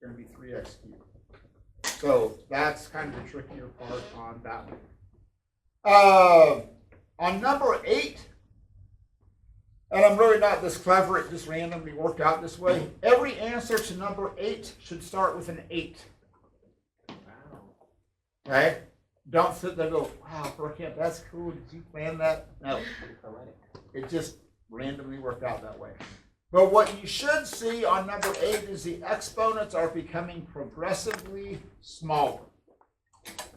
going to be 3x cubed. So that's kind of the trickier part on that one. On number 8, and I'm really not this clever, it just randomly worked out this way. Every answer to number 8 should start with an 8. Okay? Don't sit there and go, wow, Burkamp, that's cool. Did you plan that? No. It just randomly worked out that way. But what you should see on number 8 is the exponents are becoming progressively smaller.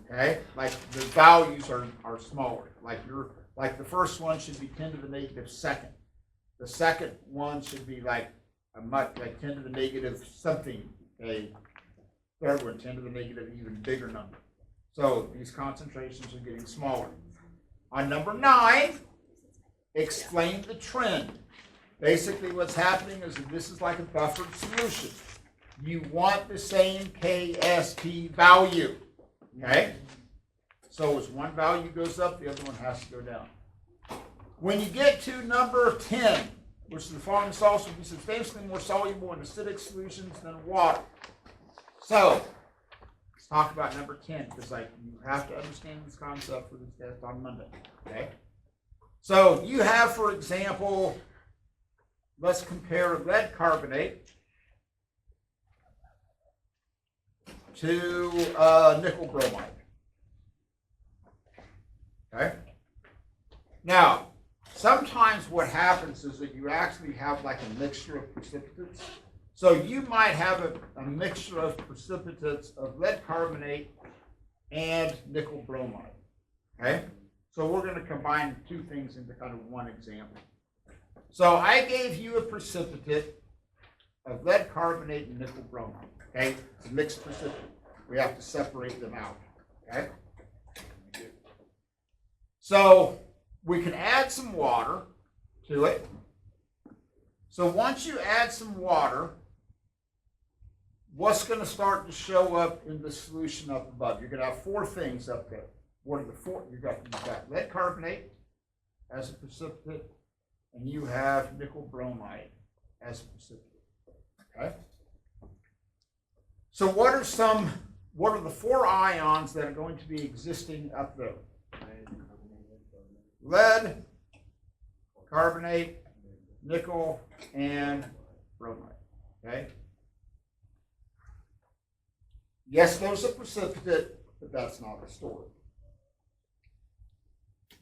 Okay? Like the values are smaller. Like the first one should be 10 to the negative second. The second one should be like 10 to the negative something. A third one, 10 to the negative even bigger number. So these concentrations are getting smaller. On number 9, explain the trend. Basically what's happening is that this is like a buffered solution. You want the same KST value. Okay? So as one value goes up, the other one has to go down. When you get to number 10, which is the following salts will be substantially more soluble in acidic solutions than water. So let's talk about number 10, because you have to understand this concept for this test on Monday. Okay? So you have, for example, let's compare lead carbonate to nickel bromide. Okay? Now, sometimes what happens is that you actually have like a mixture of precipitates. So you might have a mixture of precipitates of lead carbonate and nickel bromide. Okay? So we're going to combine two things into kind of one example. So I gave you a precipitate of lead carbonate and nickel bromide. Okay? It's a mixed precipitate. We have to separate them out. Okay? So we can add some water to it. So once you add some water, what's going to start to show up in the solution up above? You're going to have 4 things up there. What are the 4? You've got lead carbonate as a precipitate, and you have nickel bromide as a precipitate. Okay? So what are the 4 ions that are going to be existing up there? Lead, carbonate, nickel, and bromide. Okay? Yes, there's a precipitate, but that's not the story.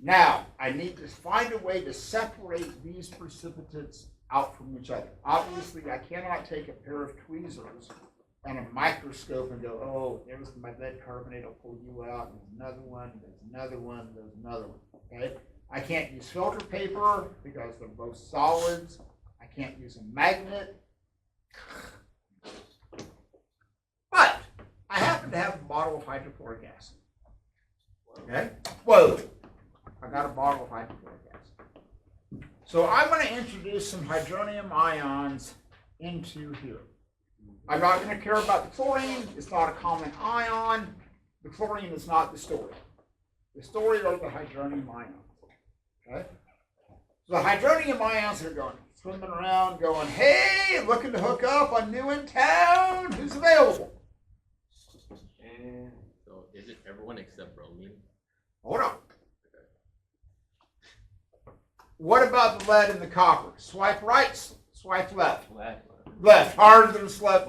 Now, I need to find a way to separate these precipitates out from each other. Obviously, I cannot take a pair of tweezers and a microscope and go, oh, there's my lead carbonate, I'll pull you out, and there's another one, there's another one, there's another one. Okay? I can't use filter paper because they're both solids. I can't use a magnet. But I happen to have a bottle of hydrochloric acid. Okay? Whoa! I got a bottle of hydrochloric acid. So I'm going to introduce some hydronium ions into here. I'm not going to care about the chlorine. It's not a common ion. The chlorine is not the story. The story are the hydronium ions. Okay? So the hydronium ions are going swimming around going, hey, looking to hook up, I'm new in town, who's available? And so is it everyone except bromine? Hold on. What about the lead and the copper? Swipe right, swipe left. Left. Harder than swipe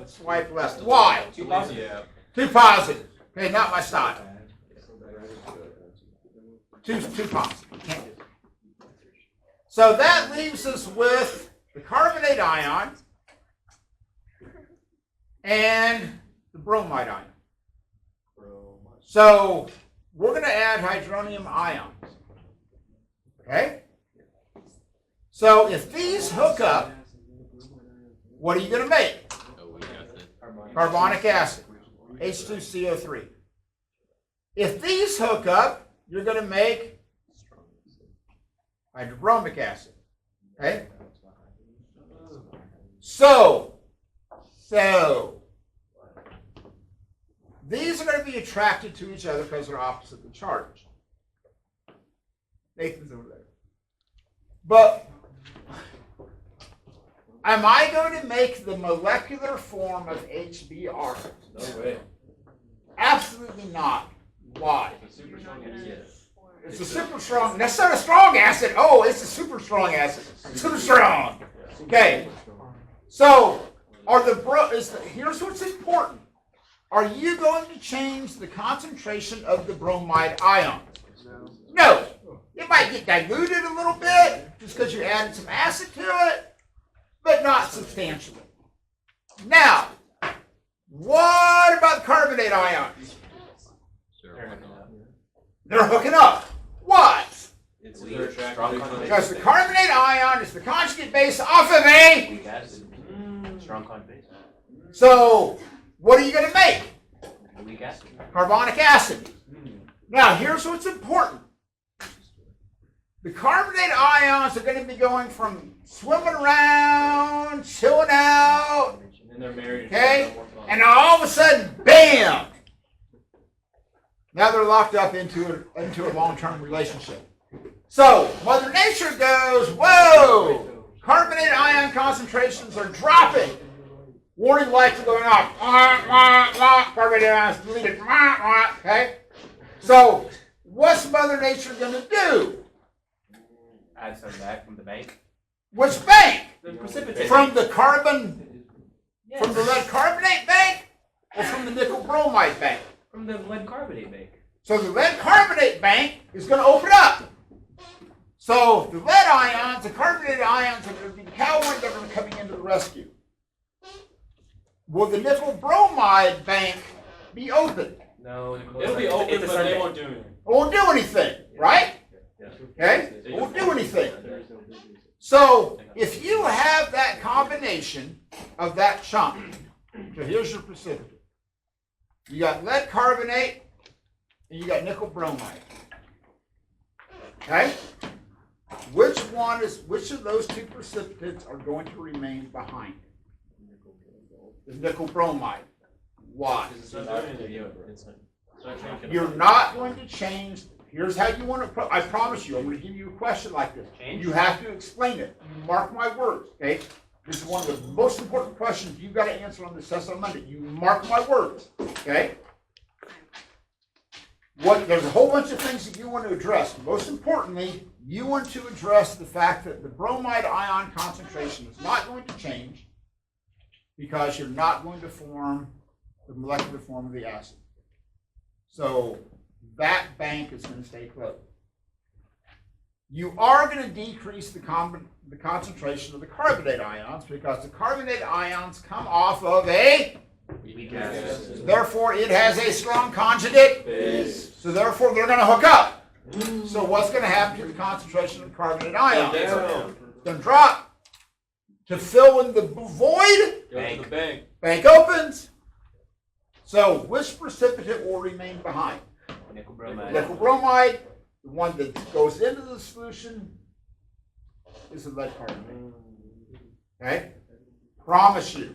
left. Why? Too positive. Too positive. Okay, not my style. Too positive. Can't do it. So that leaves us with the carbonate ion and the bromide ion. So we're going to add hydronium ions. Okay? So if these hook up, what are you going to make? Carbonic acid, H2CO3. If these hook up, you're going to make hydrobromic acid. Okay? So these are going to be attracted to each other because they're oppositely charged. Nathan's over there. But Am I going to make the molecular form of HBr? No way. Absolutely not. Why? It's a super strong acid. It's a super strong, that's not a strong acid. Oh, it's a super strong acid. Super strong. Okay. So, here's what's important. Are you going to change the concentration of the bromide ion? No. It might get diluted a little bit just because you added some acid to it, but not substantially. Now, what about the carbonate ions? They're hooking up. What? It's strong Because the carbonate ion is the conjugate base off of a weak acid. Strong conjugate base. So, what are you going to make? Weak acid. Carbonic acid. Now, here's what's important. The carbonate ions are going to be going from swimming around, chilling out, And then they're married. okay? And now all of a sudden, bam! Now they're locked up into a long-term relationship. So, Mother Nature goes, whoa! Carbonate ion concentrations are dropping. Warning lights are going off. Carbonate ions deleted. Okay? So, what's Mother Nature going to do? Add some back from the bank. Which bank? The precipitate. From the carbon, from the lead carbonate bank, or from the nickel bromide bank? From the lead carbonate bank. So the lead carbonate bank is going to open up. So the lead ions, the carbonated ions are going to be the cowboys that are coming into the rescue. Will the nickel bromide bank be open? No, It'll be open, but they won't do anything. It won't do anything, right? Okay? It won't do anything. So if you have that combination of that chunk, so here's your precipitate. You got lead carbonate and you got nickel bromide. Okay? Which of those two precipitates are going to remain behind? The nickel bromide. Why? You're not going to change. Here's how you want to, I promise you, I'm going to give you a question like this. You have to explain it. You mark my words, okay? This is one of the most important questions you've got to answer on this test on Monday. You mark my words, okay? There's a whole bunch of things that you want to address. Most importantly, you want to address the fact that the bromide ion concentration is not going to change because you're not going to form the molecular form of the acid. So that bank is going to stay closed. You are going to decrease the concentration of the carbonate ions because the carbonate ions come off of a weak acid. Therefore, it has a strong conjugate base. So therefore, they're going to hook up. So what's going to happen to the concentration of carbonate ions? It's going to drop. To fill in the void, bank opens. So which precipitate will remain behind? Nickel bromide. Nickel bromide. The one that goes into the solution is the lead carbonate. Okay? Promise you.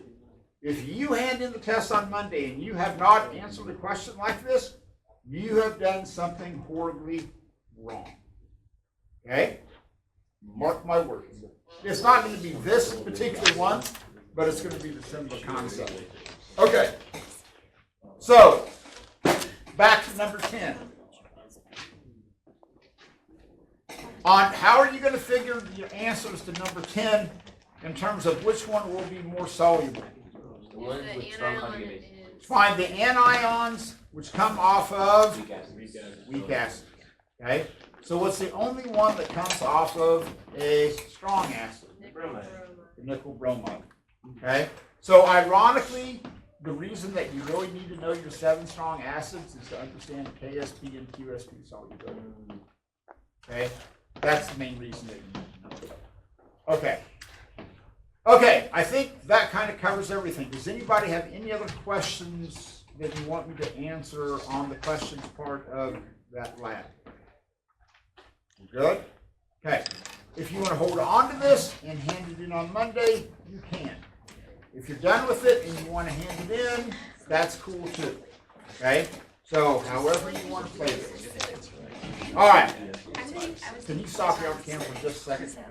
If you hand in the test on Monday and you have not answered a question like this, you have done something horribly wrong. Okay? Mark my words. It's not going to be this particular one, but it's going to be the similar concept. Okay. So, back to number 10. On how are you going to figure your answers to number 10 in terms of which one will be more soluble? The ones with strong conjugate base. Find the anions which come off of weak acid. Okay? So what's the only one that comes off of a strong acid? The nickel bromide. Okay? So ironically, the reason that you really need to know your 7 strong acids is to understand KSP and QSP solubility. Okay? That's the main reason that you need to know. Okay. Okay, I think that kind of covers everything. Does anybody have any other questions that you want me to answer on the questions part of that lab? Good? Okay. If you want to hold on to this and hand it in on Monday, you can. If you're done with it and you want to hand it in, that's cool too. Okay? So, however you want to play this. All right. Can you stop your camera for just a second?